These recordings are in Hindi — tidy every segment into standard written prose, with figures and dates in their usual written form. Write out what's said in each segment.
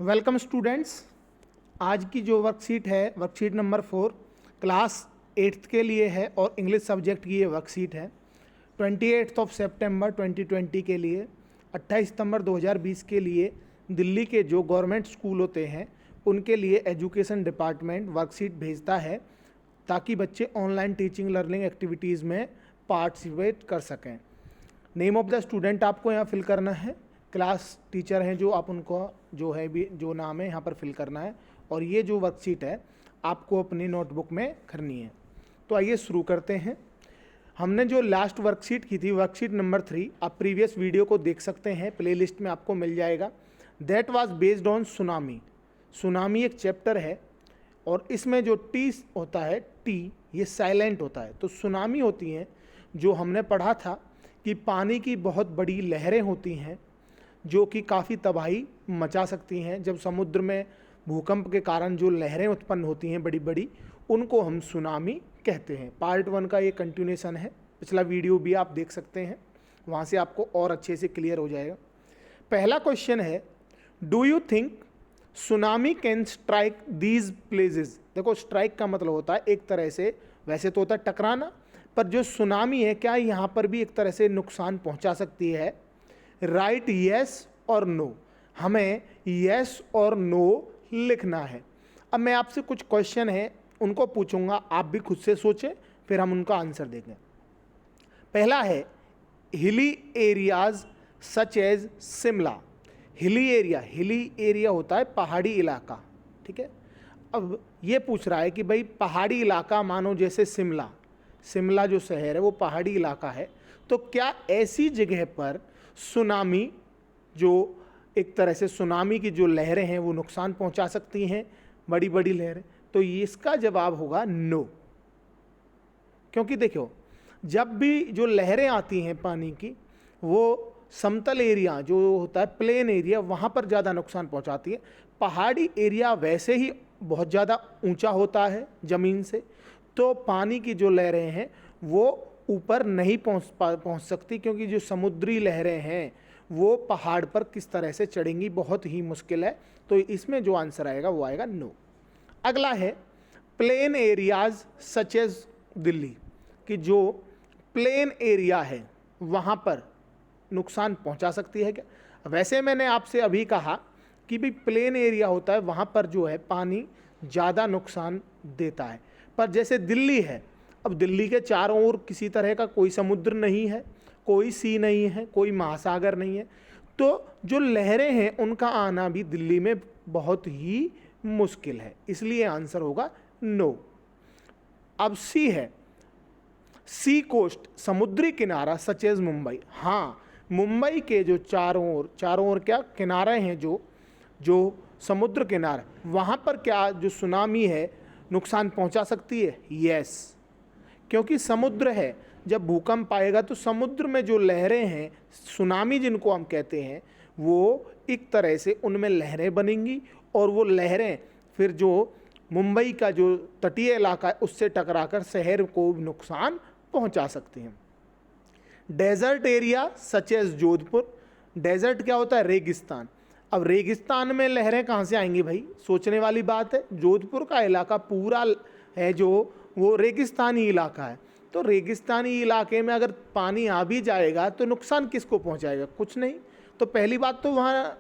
Welcome students. आज की जो वर्कशीट है वर्कशीट नंबर 4 क्लास 8th के लिए है और इंग्लिश सब्जेक्ट की ये वर्कशीट है। 28 सितंबर 2020 के लिए, 28 सितंबर 2020 के लिए दिल्ली के जो गवर्नमेंट स्कूल होते हैं उनके लिए एजुकेशन डिपार्टमेंट वर्कशीट भेजता है ताकि बच्चे ऑनलाइन टीचिंग लर्निंग एक्टिविटीज़ में पार्टिसिपेट कर सकें। नेम ऑफ द स्टूडेंट आपको यहाँ फिल करना है, क्लास टीचर हैं जो आप उनको जो है भी जो नाम है यहाँ पर फिल करना है, और ये जो वर्कशीट है आपको अपनी नोटबुक में करनी है। तो आइए शुरू करते हैं। हमने जो लास्ट वर्कशीट की थी वर्कशीट नंबर 3, आप प्रीवियस वीडियो को देख सकते हैं, प्लेलिस्ट में आपको मिल जाएगा। That was based on tsunami. Tsunami एक चैप्टर है और इसमें जो टी होता है, टी ये साइलेंट होता है। तो सुनामी होती हैं जो हमने पढ़ा था कि पानी की बहुत बड़ी लहरें होती हैं जो कि काफ़ी तबाही मचा सकती हैं। जब समुद्र में भूकंप के कारण जो लहरें उत्पन्न होती हैं बड़ी बड़ी, उनको हम सुनामी कहते हैं। पार्ट 1 का ये कंटिन्यूएशन है, पिछला वीडियो भी आप देख सकते हैं, वहाँ से आपको और अच्छे से क्लियर हो जाएगा। पहला क्वेश्चन है, do you think tsunami can strike these places. देखो, स्ट्राइक का मतलब होता है एक तरह से, वैसे तो होता है टकराना, पर जो सुनामी है क्या यहाँ पर भी एक तरह से नुकसान पहुँचा सकती है। राइट यस और नो, हमें यस और नो लिखना है। अब मैं आपसे कुछ क्वेश्चन है उनको पूछूंगा, आप भी खुद से सोचें, फिर हम उनका आंसर देंगे। पहला है, hilly areas such as Shimla. Hilly area होता है पहाड़ी इलाका, ठीक है। अब ये पूछ रहा है कि भाई पहाड़ी इलाका मानो जैसे शिमला जो शहर है वो पहाड़ी इलाका है, तो क्या ऐसी जगह पर सुनामी, जो एक तरह से सुनामी की जो लहरें हैं वो नुकसान पहुंचा सकती हैं, बड़ी बड़ी लहरें। तो इसका जवाब होगा नो। क्योंकि देखो, जब भी जो लहरें आती हैं पानी की, वो समतल एरिया जो होता है प्लेन एरिया, वहाँ पर ज़्यादा नुकसान पहुँचाती है। पहाड़ी एरिया वैसे ही बहुत ज़्यादा ऊंचा होता है ज़मीन से, तो पानी की जो लहरें हैं वो ऊपर नहीं पहुंच सकती, क्योंकि जो समुद्री लहरें हैं वो पहाड़ पर किस तरह से चढ़ेंगी, बहुत ही मुश्किल है। तो इसमें जो आंसर आएगा वो आएगा नो। अगला है, plain areas such as Delhi, कि जो प्लेन एरिया है वहाँ पर नुकसान पहुँचा सकती है क्या। वैसे मैंने आपसे अभी कहा कि भाई प्लेन एरिया होता है वहाँ पर जो है पानी ज़्यादा नुकसान देता है, पर जैसे दिल्ली है, अब दिल्ली के चारों ओर किसी तरह का कोई समुद्र नहीं है, कोई सी नहीं है, कोई महासागर नहीं है, तो जो लहरें हैं उनका आना भी दिल्ली में बहुत ही मुश्किल है, इसलिए आंसर होगा नो। अब सी है, सी कोस्ट समुद्री किनारा सच एज मुंबई। हाँ, मुंबई के जो चारों ओर क्या किनारे हैं, जो समुद्र किनारा, वहाँ पर क्या जो सुनामी है नुकसान पहुँचा सकती है। यस, क्योंकि समुद्र है, जब भूकंप आएगा तो समुद्र में जो लहरें हैं, सुनामी जिनको हम कहते हैं, वो एक तरह से उनमें लहरें बनेंगी, और वो लहरें फिर जो मुंबई का जो तटीय इलाका है उससे टकराकर शहर को नुकसान पहुंचा सकती हैं। Desert area such as Jodhpur. Desert क्या होता है, रेगिस्तान। अब रेगिस्तान में लहरें कहाँ से आएंगी भाई, सोचने वाली बात है। जोधपुर का इलाका पूरा है जो वो रेगिस्तानी इलाका है, तो रेगिस्तानी इलाके में अगर पानी आ भी जाएगा तो नुकसान किसको पहुंचाएगा, कुछ नहीं। तो पहली बात तो वहाँ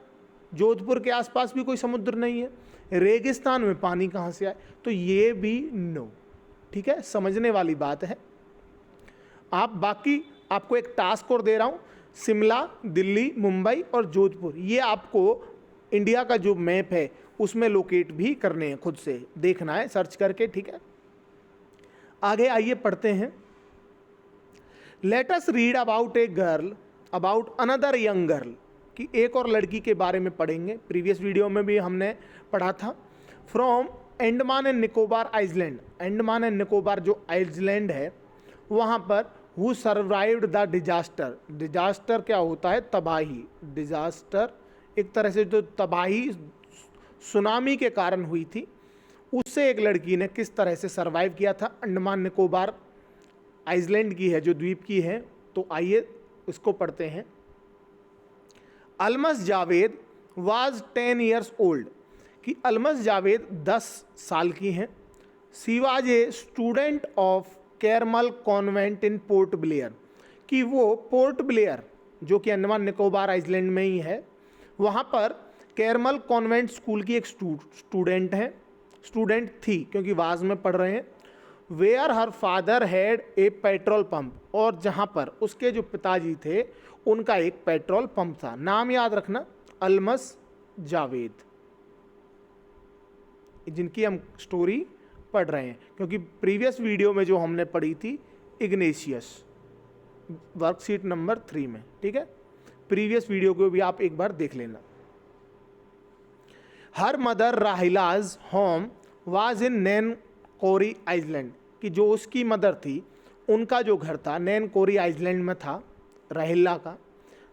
जोधपुर के आसपास भी कोई समुद्र नहीं है, रेगिस्तान में पानी कहाँ से आए, तो ये भी नो। ठीक है, समझने वाली बात है। आप बाकी आपको एक टास्क और दे रहा हूँ, शिमला, दिल्ली, मुंबई और जोधपुर, ये आपको इंडिया का जो मैप है उसमें लोकेट भी करने हैं, खुद से देखना है सर्च करके। ठीक है, आगे आइए पढ़ते हैं। Let us read about a girl about another young girl, कि एक और लड़की के बारे में पढ़ेंगे। प्रीवियस वीडियो में भी हमने पढ़ा था। From Andaman and Nicobar island, Andaman and Nicobar जो आइलैंड है वहाँ पर, who survived the disaster. Disaster क्या होता है, तबाही। डिजास्टर एक तरह से जो तबाही सुनामी के कारण हुई थी, उससे एक लड़की ने किस तरह से सरवाइव किया था। अंडमान निकोबार आइलैंड की है, जो द्वीप की है। तो आइए इसको पढ़ते हैं। Almas Javed was 10 years old, कि अलमस जावेद 10 साल की हैं। She was a student of caramel convent in port Blair, कि वो पोर्ट ब्लेयर जो कि अंडमान निकोबार आइलैंड में ही है, वहाँ पर कैरमल कॉन्वेंट स्कूल की एक स्टूडेंट थी, क्योंकि वाज में पढ़ रहे हैं। Where her father had a petrol pump, और जहाँ पर उसके जो पिताजी थे उनका एक पेट्रोल पंप था। नाम याद रखना, अलमस जावेद, जिनकी हम स्टोरी पढ़ रहे हैं, क्योंकि प्रीवियस वीडियो में जो हमने पढ़ी थी इग्नेशियस, वर्कशीट नंबर 3 में, ठीक है। प्रीवियस वीडियो को भी आप एक बार देख लेना। Her mother Rahila's home was in Nancowry island, कि जो उसकी मदर थी उनका जो घर था नैन कोरी आइलैंड में था, राहिला का।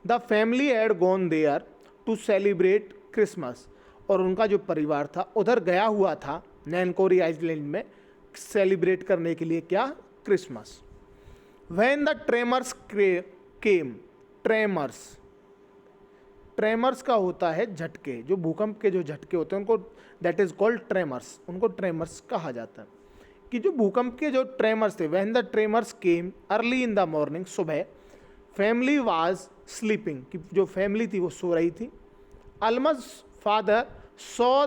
The family had gone there to celebrate Christmas, और उनका जो परिवार था उधर गया हुआ था नैन कोरी आइलैंड में सेलिब्रेट करने के लिए, क्या, Christmas. When the tremors came, tremors का होता है झटके, जो भूकंप के जो झटके होते हैं उनको दैट इज कॉल्ड ट्रेमर्स, उनको ट्रेमर्स कहा जाता है। कि जो भूकंप के जो ट्रेमर्स थे, when the tremors came early in the morning, सुबह, फैमिली वाज स्लीपिंग, कि जो फैमिली थी वो सो रही थी। Almas father saw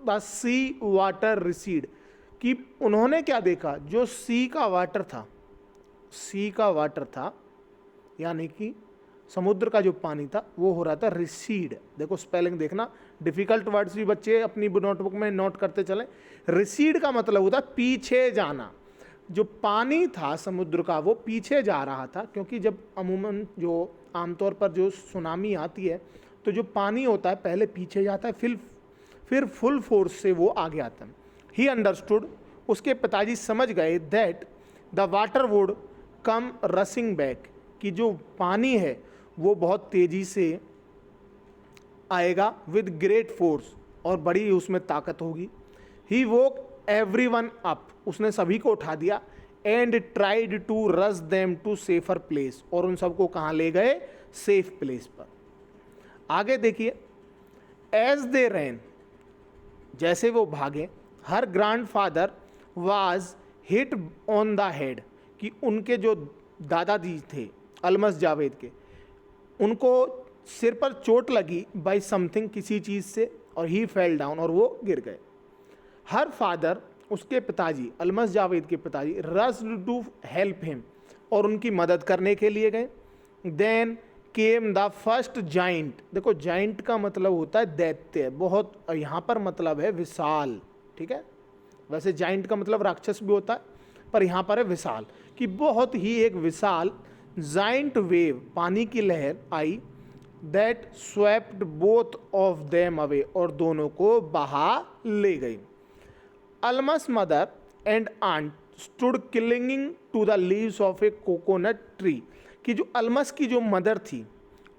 the sea water recede, कि उन्होंने क्या देखा, जो सी का वाटर था यानी कि समुद्र का जो पानी था वो हो रहा था रिसीड। देखो स्पेलिंग देखना, डिफिकल्ट वर्ड्स भी बच्चे अपनी नोटबुक में नोट करते चलें। रिसीड का मतलब होता है पीछे जाना। जो पानी था समुद्र का वो पीछे जा रहा था, क्योंकि जब अमूमन जो आमतौर पर जो सुनामी आती है तो जो पानी होता है पहले पीछे जाता है, फिर फुल फोर्स से वो आगे आता है। ही अंडरस्टूड, उसके पिताजी समझ गए, that the water would come रसिंग back, कि जो पानी है वो बहुत तेज़ी से आएगा, विद ग्रेट फोर्स, और बड़ी उसमें ताकत होगी। ही वोक एवरीवन अप, उसने सभी को उठा दिया। And tried to rush them to safer place, और उन सबको कहाँ ले गए, सेफ प्लेस पर। आगे देखिए, एज दे रैन, जैसे वो भागे, her grandfather was hit on the head, कि उनके जो दादाजी थे अलमस जावेद के, उनको सिर पर चोट लगी बाय समथिंग, किसी चीज़ से, और ही फेल डाउन, और वो गिर गए। हर फादर, उसके पिताजी, अलमस जावेद के पिताजी, रश्ड टू हेल्प हिम, और उनकी मदद करने के लिए गए। Then came the first giant, देखो जाइंट का मतलब होता है दैत्य, बहुत, यहाँ पर मतलब है विशाल, ठीक है। वैसे जाइंट का मतलब राक्षस भी होता है, पर यहाँ पर है विशाल, कि बहुत ही एक विशाल जाइंट वेव, पानी की लहर आई, that swept both of them away, और दोनों को बहा ले गई। Almas mother and aunt stood clinging to the leaves of a coconut tree, कि जो अलमस की जो मदर थी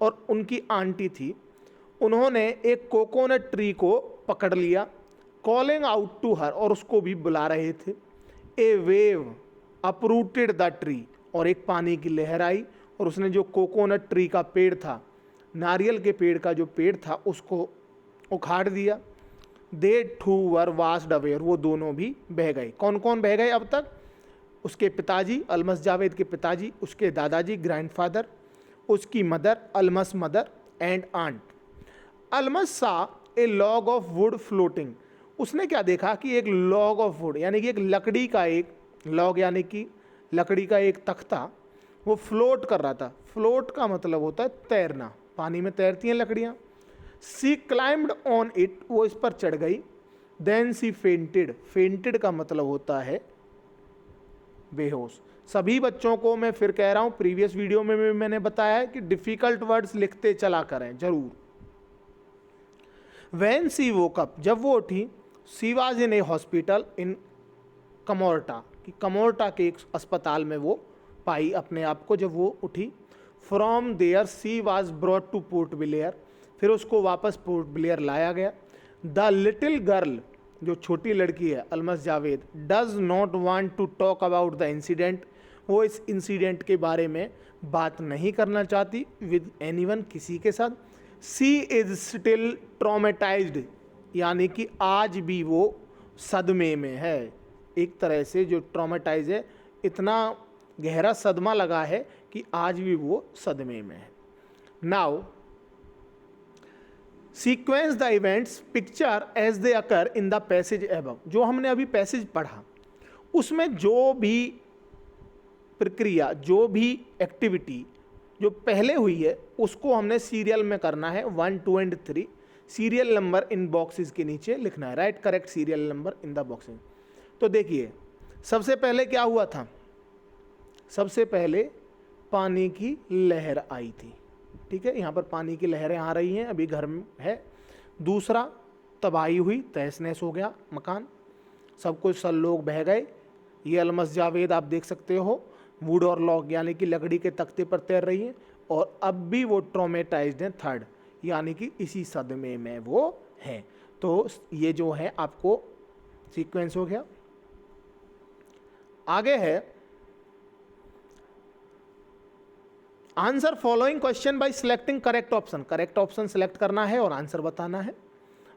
और उनकी आंटी थी, उन्होंने एक कोकोनट ट्री को पकड़ लिया, कॉलिंग आउट टू हर, और उसको भी बुला रहे थे। ए वेव अपरूटेड द ट्री, और एक पानी की लहर आई और उसने जो कोकोनट ट्री का पेड़ था, नारियल के पेड़ का जो पेड़ था, उसको उखाड़ दिया। दे टू वर वास्ड अवे, वो दोनों भी बह गए। कौन कौन बह गए अब तक, उसके पिताजी अलमस जावेद के पिताजी, उसके दादाजी ग्रैंडफादर, उसकी mother Almas mother and aunt. Almas saw a log of wood floating, उसने क्या देखा कि एक लॉग ऑफ वुड यानी कि एक लकड़ी का एक लॉग यानी कि लकड़ी का एक तख्ता वो फ्लोट कर रहा था। फ्लोट का मतलब होता है तैरना, पानी में तैरती हैं लकड़ियाँ। सी क्लाइम्ड ऑन इट, वो इस पर चढ़ गई। देन सी फेंटेड, फेंटेड का मतलब होता है बेहोश। सभी बच्चों को मैं फिर कह रहा हूँ, प्रीवियस वीडियो में भी मैंने बताया है कि डिफ़िकल्ट वर्ड्स लिखते चला करें जरूर। वैन सी वोकअप, जब वो उठी, she was in A hospital in Kamorta, कि कमोर्टा के एक अस्पताल में वो पाई अपने आप को जब वो उठी। From there she was brought to Port Blair, फिर उसको वापस पोर्ट ब्लेयर लाया गया। द लिटिल गर्ल, जो छोटी लड़की है Almas Javed, does not want to talk about the incident, वो इस इंसिडेंट के बारे में बात नहीं करना चाहती विद एनीवन, किसी के साथ। सी इज स्टिल ट्रॉमेटाइज्ड, यानी कि आज भी वो सदमे में है। एक तरह से जो ट्रॉमेटाइज है, इतना गहरा सदमा लगा है कि आज भी वो सदमे में है। Now sequence the events picture as they occur in the passage above. जो हमने अभी पैसेज पढ़ा उसमें जो भी प्रक्रिया, जो भी एक्टिविटी जो पहले हुई है उसको हमने सीरियल में करना है, 1, 2 and 3। Serial number in boxes के नीचे लिखना है, right correct serial number in the boxes. तो देखिए सबसे पहले क्या हुआ था, सबसे पहले पानी की लहर आई थी, ठीक है, यहाँ पर पानी की लहरें आ रही हैं, अभी घर में है। दूसरा, तबाही हुई, तहस नहस हो गया मकान, सब कुछ, सब लोग बह गए। ये अलमस जावेद आप देख सकते हो, वुड और लॉग यानी कि लकड़ी के तख्ते पर तैर रही हैं, और अब भी वो ट्रॉमेटाइज्ड हैं, थर्ड, यानी कि इसी सदमे में वो हैं। तो ये जो है आपको सीक्वेंस हो गया। आगे है answer following question by selecting correct option. Correct option select करना है और आंसर बताना है।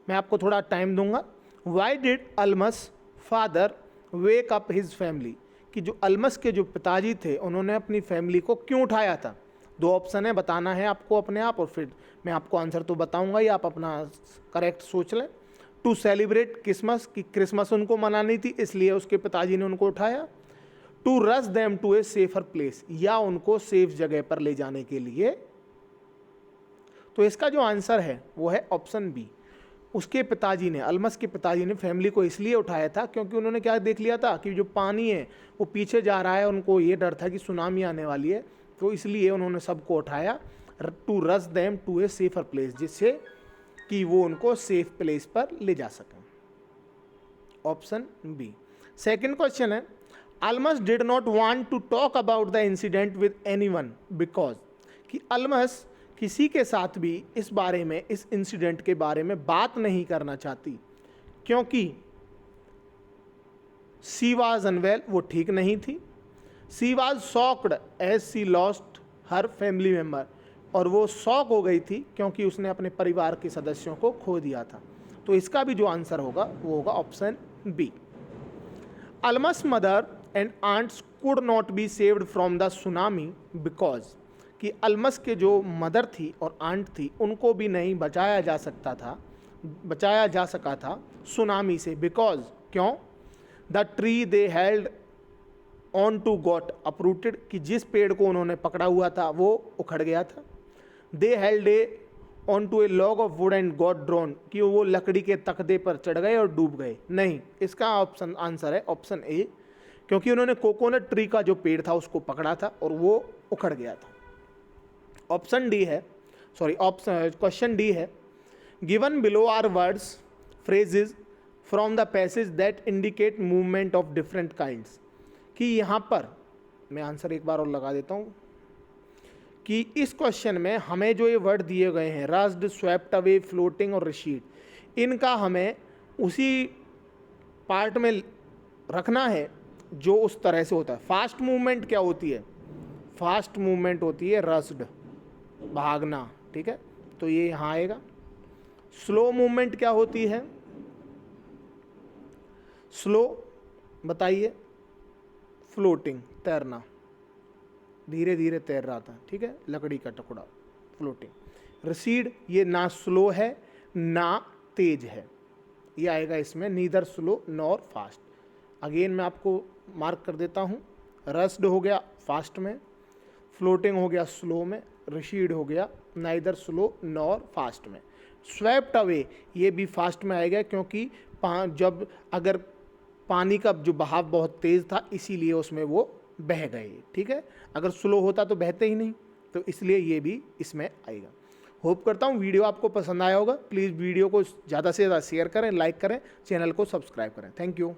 मैं आपको थोड़ा टाइम दूंगा। Why did Almas father wake up his family, कि जो अलमस के जो पिताजी थे उन्होंने अपनी फैमिली को क्यों उठाया था। 2 ऑप्शन है, बताना है आपको अपने आप, और फिर मैं आपको आंसर तो बताऊंगा ही, आप अपना करेक्ट सोच लें। टू सेलिब्रेट क्रिसमस, कि क्रिसमस उनको मनानी थी इसलिए उसके पिताजी ने उनको उठाया। To rush them to a safer place, या उनको सेफ जगह पर ले जाने के लिए। तो इसका जो आंसर है वो है ऑप्शन बी। उसके पिताजी ने, अलमस के पिताजी ने फैमिली को इसलिए उठाया था क्योंकि उन्होंने क्या देख लिया था कि जो पानी है वो पीछे जा रहा है, उनको ये डर था कि सुनामी आने वाली है, तो इसलिए उन्होंने सबको उठाया। To rush them to a safer place, जिससे कि वो उनको सेफ प्लेस पर ले जा सकें। Option B. सेकेंड क्वेश्चन है, Almas did not want to talk about the incident with anyone because, कि अलमस किसी के साथ भी इस बारे में, इस इंसिडेंट के बारे में बात नहीं करना चाहती क्योंकि सी वाज अनवेल, वो ठीक नहीं थी। She was shocked as she lost her family member, और वो शॉक हो गई थी क्योंकि उसने अपने परिवार के सदस्यों को खो दिया था। तो इसका भी जो आंसर होगा वो होगा option B. Almas mother and aunts could not be saved from the tsunami because, कि अलमस के जो मदर थी और आंट थी उनको भी नहीं बचाया जा सका था सुनामी से। बिकॉज, क्यों? The tree they held on to got uprooted, कि जिस पेड़ को उन्होंने पकड़ा हुआ था वो उखड़ गया था। They held a on to a log of wood and got drowned, कि वो लकड़ी के तख्ते पर चढ़ गए और डूब गए। नहीं, इसका ऑप्शन आंसर है ऑप्शन ए, क्योंकि उन्होंने कोकोनट ट्री का जो पेड़ था उसको पकड़ा था और वो उखड़ गया था। ऑप्शन डी है, सॉरी ऑप्शन क्वेश्चन डी है, given below are words phrases from the passage that indicate movement of different kinds, कि यहाँ पर मैं आंसर एक बार और लगा देता हूँ कि इस क्वेश्चन में हमें जो ये वर्ड दिए गए हैं, रस्ड, स्वेप्ट अवे, फ्लोटिंग और रिशीड, इनका हमें उसी पार्ट में रखना है जो उस तरह से होता है। फास्ट मूवमेंट क्या होती है? फास्ट मूवमेंट होती है रस्ड, भागना, ठीक है, तो ये यहाँ आएगा। स्लो मूवमेंट क्या होती है? स्लो बताइए, फ्लोटिंग, तैरना, धीरे धीरे तैर रहा था, ठीक है, लकड़ी का टुकड़ा, फ्लोटिंग। रिसीड, ये ना स्लो है ना तेज है, ये आएगा इसमें, neither slow nor fast. Again मैं आपको मार्क कर देता हूँ, रस्ड हो गया फास्ट में, फ्लोटिंग हो गया स्लो में, रिशीड हो गया नाइदर स्लो नॉर फास्ट में। स्वेप्ट अवे, ये भी फास्ट में आएगा क्योंकि जब अगर पानी का जो बहाव बहुत तेज़ था इसीलिए उसमें वो बह गए, ठीक है, अगर स्लो होता तो बहते ही नहीं, तो इसलिए ये भी इसमें आएगा। होप करता हूँ वीडियो आपको पसंद आया होगा। प्लीज़ वीडियो को ज़्यादा से ज़्यादा शेयर करें, लाइक करें, चैनल को सब्सक्राइब करें। Thank you.